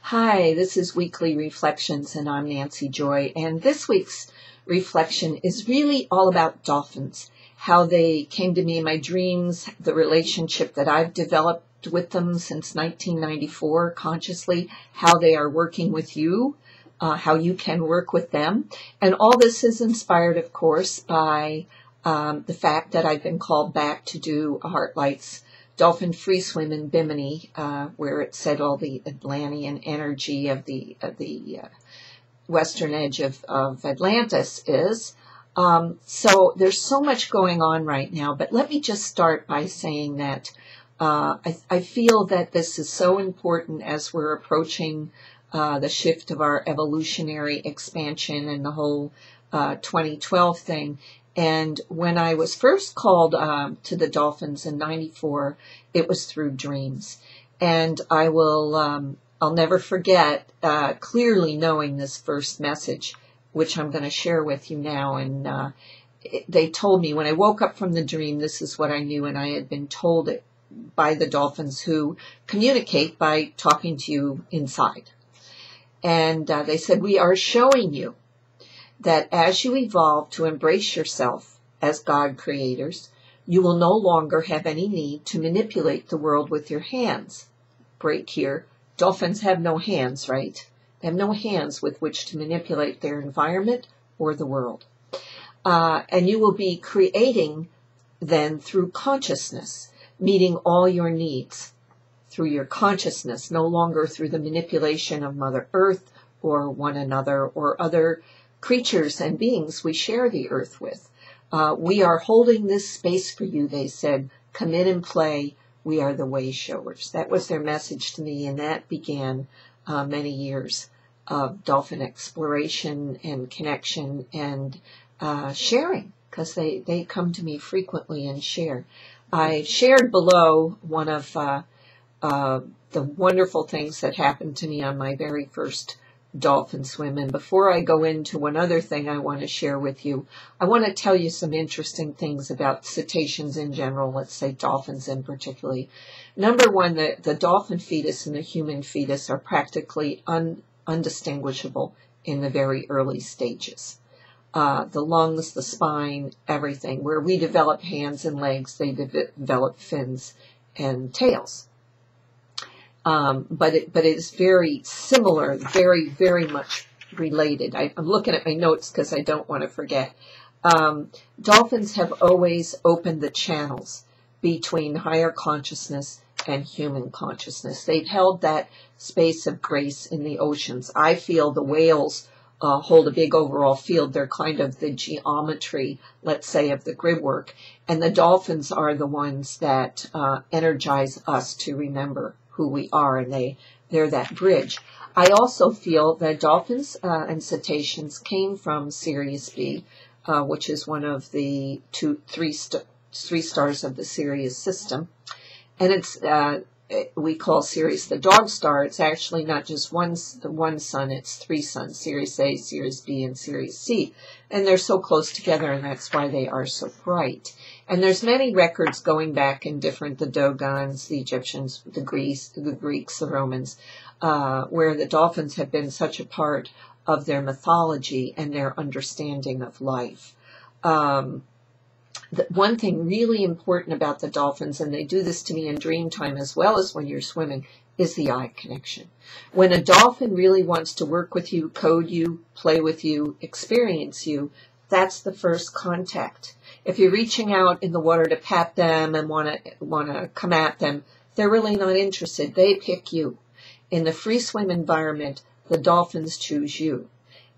Hi, this is Weekly Reflections, and I'm NancyJoy. And this week's reflection is really all about dolphins, how they came to me in my dreams, the relationship that I've developed with them since 1994 consciously, how they are working with you, how you can work with them. And all this is inspired, of course, by the fact that I've been called back to do a Heartlights dolphin free swim in Bimini, where it said all the Atlantean energy of the western edge of Atlantis is. So there's so much going on right now, but let me just start by saying that I feel that this is so important as we're approaching the shift of our evolutionary expansion and the whole 2012 thing. And when I was first called to the Dolphins in '94, it was through dreams. And I'll never forget clearly knowing this first message, which I'm going to share with you now. And they told me when I woke up from the dream, this is what I knew, and I had been told it by the Dolphins, who communicate by talking to you inside. And they said, we are showing you that as you evolve to embrace yourself as God creators, you will no longer have any need to manipulate the world with your hands. Break here. Dolphins have no hands, right? They have no hands with which to manipulate their environment or the world. And you will be creating then through consciousness, meeting all your needs through your consciousness, no longer through the manipulation of Mother Earth or one another or other creatures and beings we share the earth with. We are holding this space for you, they said. Come in and play. We are the way showers. That was their message to me, and that began many years of dolphin exploration and connection and sharing, because they come to me frequently and share. I shared below one of the wonderful things that happened to me on my very first dolphin swim. And before I go into one other thing I want to share with you, I want to tell you some interesting things about cetaceans in general, let's say dolphins in particular. Number one, the dolphin fetus and the human fetus are practically undistinguishable in the very early stages. The lungs, the spine, everything. Where we develop hands and legs, they develop fins and tails. But it is very similar, very, very much related. I'm looking at my notes because I don't want to forget. Dolphins have always opened the channels between higher consciousness and human consciousness. They've held that space of grace in the oceans. I feel the whales hold a big overall field. They're kind of the geometry, let's say, of the grid work. And the dolphins are the ones that energize us to remember who we are, and they're that bridge. I also feel that dolphins and cetaceans came from Sirius B, which is one of the three stars of the Sirius system. And it's we call Sirius the dog star. It's actually not just one sun, it's three suns, Sirius A, Sirius B, and Sirius C. And they're so close together, and that's why they are so bright. And there's many records going back in different, the Dogons, the Egyptians, the Greeks, the Romans, where the dolphins have been such a part of their mythology and their understanding of life. One thing really important about the dolphins, and they do this to me in dream time as well as when you're swimming, is the eye connection. When a dolphin really wants to work with you, code you, play with you, experience you, that's the first contact. If you're reaching out in the water to pat them and want to come at them, they're really not interested. They pick you. In the free swim environment, the dolphins choose you.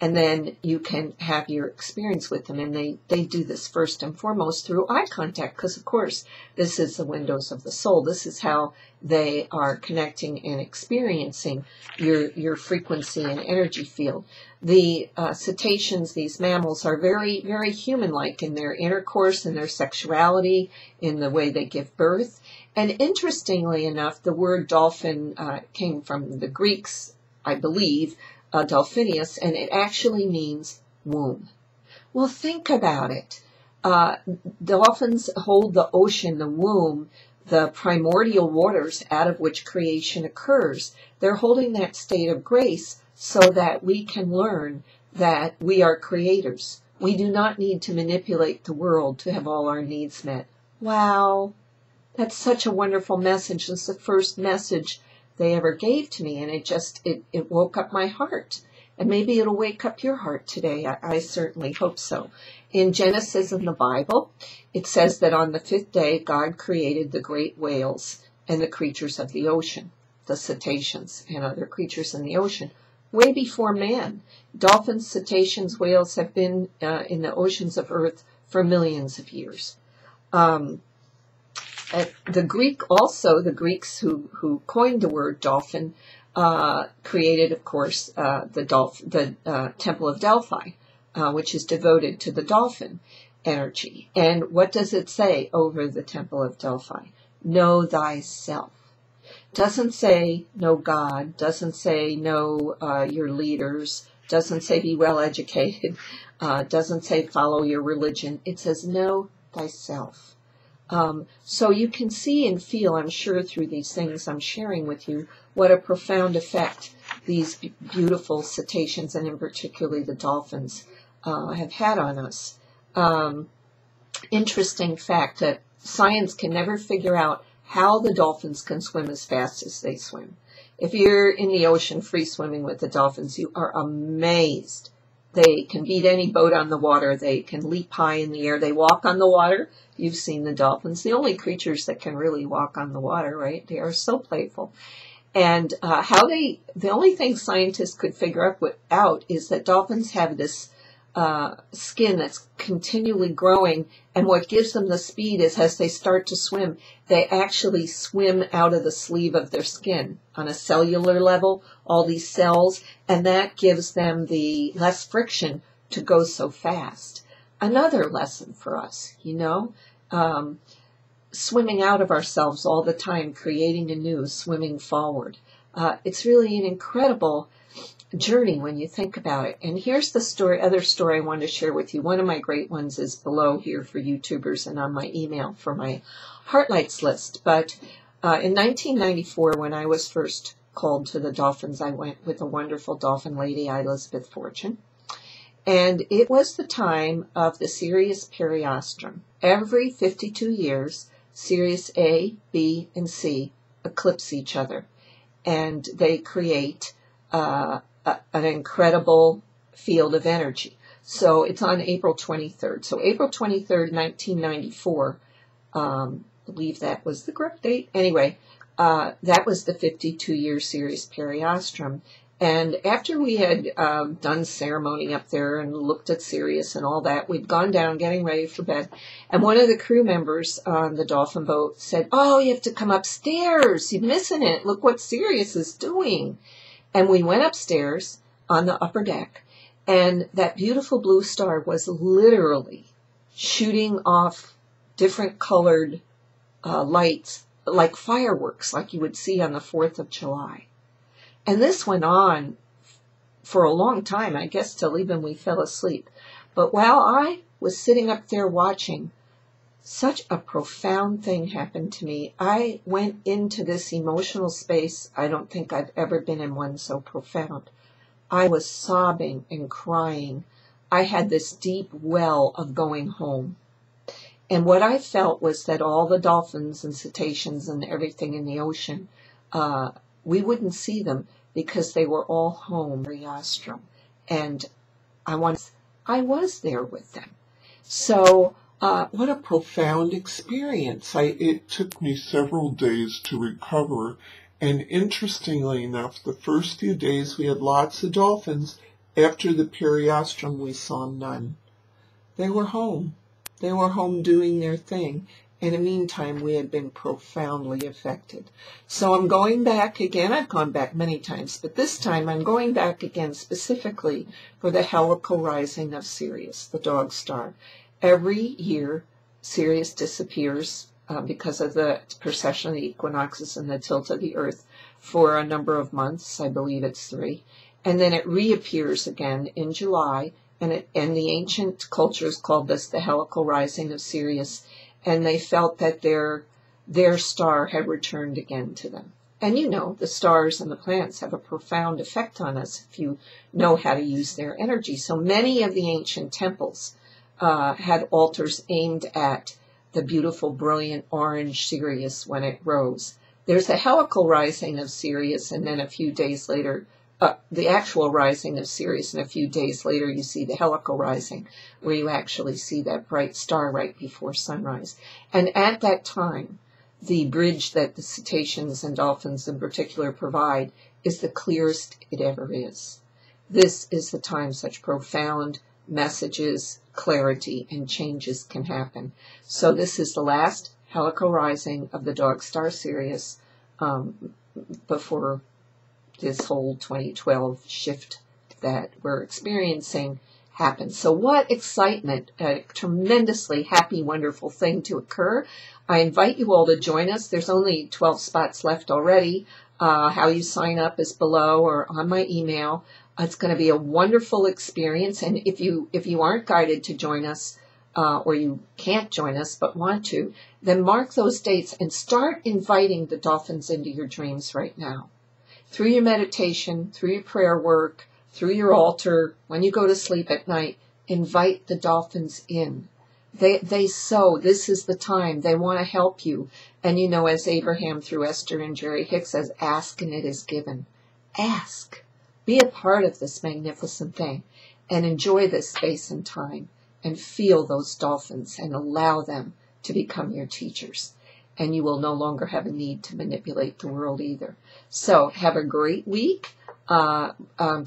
And then you can have your experience with them. And they do this first and foremost through eye contact, because, of course, this is the windows of the soul. This is how they are connecting and experiencing your frequency and energy field. The cetaceans, these mammals, are very, very human-like in their intercourse, in their sexuality, in the way they give birth. And interestingly enough, the word dolphin came from the Greeks, I believe, Delphinius, and it actually means womb. Well, think about it. Dolphins hold the ocean, the womb, the primordial waters out of which creation occurs. They're holding that state of grace so that we can learn that we are creators. We do not need to manipulate the world to have all our needs met. Wow, that's such a wonderful message. It's the first message they ever gave to me, and it woke up my heart. And maybe it'll wake up your heart today. I certainly hope so. In Genesis in the Bible, it says that on the fifth day, God created the great whales and the creatures of the ocean, the cetaceans and other creatures in the ocean, way before man. Dolphins, cetaceans, whales have been in the oceans of Earth for millions of years. The Greeks who coined the word dolphin, created, of course, the Temple of Delphi, which is devoted to the dolphin energy. And what does it say over the Temple of Delphi? Know thyself. Doesn't say know God, doesn't say know your leaders, doesn't say be well educated, doesn't say follow your religion. It says know thyself. So you can see and feel, I'm sure, through these things I'm sharing with you, what a profound effect these beautiful cetaceans, and in particular the dolphins, have had on us. Interesting fact that science can never figure out how the dolphins can swim as fast as they swim. If you're in the ocean free swimming with the dolphins, you are amazed. They can beat any boat on the water. They can leap high in the air. They walk on the water. You've seen the dolphins, the only creatures that can really walk on the water, right? They are so playful. And the only thing scientists could figure out is that dolphins have this skin that's continually growing, and what gives them the speed is as they start to swim, they actually swim out of the sleeve of their skin on a cellular level, all these cells, and that gives them the less friction to go so fast. Another lesson for us, swimming out of ourselves all the time, creating anew, swimming forward. It's really an incredible journey when you think about it. And here's the other story I wanted to share with you. One of my great ones is below here for YouTubers and on my email for my Heartlights list. But in 1994, when I was first called to the Dolphins, I went with a wonderful dolphin lady, Elizabeth Fortune. And it was the time of the Sirius periostrum. Every 52 years, Sirius A, B, and C eclipse each other. And they create an incredible field of energy. So it's on April 23rd. So April 23rd, 1994, I believe that was the correct date. Anyway, that was the 52-year Sirius periostrum. And after we had done ceremony up there and looked at Sirius and all that, we'd gone down getting ready for bed. And one of the crew members on the dolphin boat said, "Oh, you have to come upstairs. You're missing it. Look what Sirius is doing." And we went upstairs on the upper deck, and that beautiful blue star was literally shooting off different colored lights, like fireworks, like you would see on the 4th of July. And this went on for a long time, I guess, till even we fell asleep. But while I was sitting up there watching, such a profound thing happened to me. I went into this emotional space. I don't think I've ever been in one so profound. I was sobbing and crying. I had this deep well of going home. And what I felt was that all the dolphins and cetaceans and everything in the ocean, we wouldn't see them because they were all home, periostrum. And I was there with them. So, what a profound experience. It took me several days to recover, and interestingly enough, the first few days we had lots of dolphins. After the periostrum, we saw none. They were home. They were home doing their thing. In the meantime, we had been profoundly affected. So I'm going back again. I've gone back many times, but this time I'm going back again specifically for the helical rising of Sirius, the dog star. Every year, Sirius disappears because of the precession of the equinoxes and the tilt of the Earth for a number of months. I believe it's 3. And then it reappears again in July, and the ancient cultures called this the helical rising of Sirius, and they felt that their their star had returned again to them. And you know, the stars and the planets have a profound effect on us if you know how to use their energy. So many of the ancient temples had altars aimed at the beautiful, brilliant orange Sirius when it rose. There's a helical rising of Sirius, and then a few days later, the actual rising of Sirius, and a few days later you see the helical rising, where you actually see that bright star right before sunrise. And at that time, the bridge that the cetaceans and dolphins in particular provide is the clearest it ever is. This is the time such profound messages, clarity, and changes can happen. So this is the last helical rising of the dog star Sirius before this whole 2012 shift that we're experiencing happens. So what excitement, a tremendously happy, wonderful thing to occur. I invite you all to join us. There's only 12 spots left already. How you sign up is below or on my email. It's going to be a wonderful experience. And if you aren't guided to join us, or you can't join us but want to, then mark those dates and start inviting the dolphins into your dreams right now. Through your meditation, through your prayer work, through your altar, when you go to sleep at night, invite the dolphins in. They sow. This is the time. They want to help you. And you know, as Abraham through Esther and Jerry Hicks says, ask and it is given. Ask. Be a part of this magnificent thing and enjoy this space and time and feel those dolphins and allow them to become your teachers. And you will no longer have a need to manipulate the world either. So have a great week.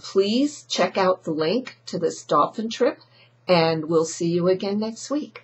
Please check out the link to this dolphin trip, and we'll see you again next week.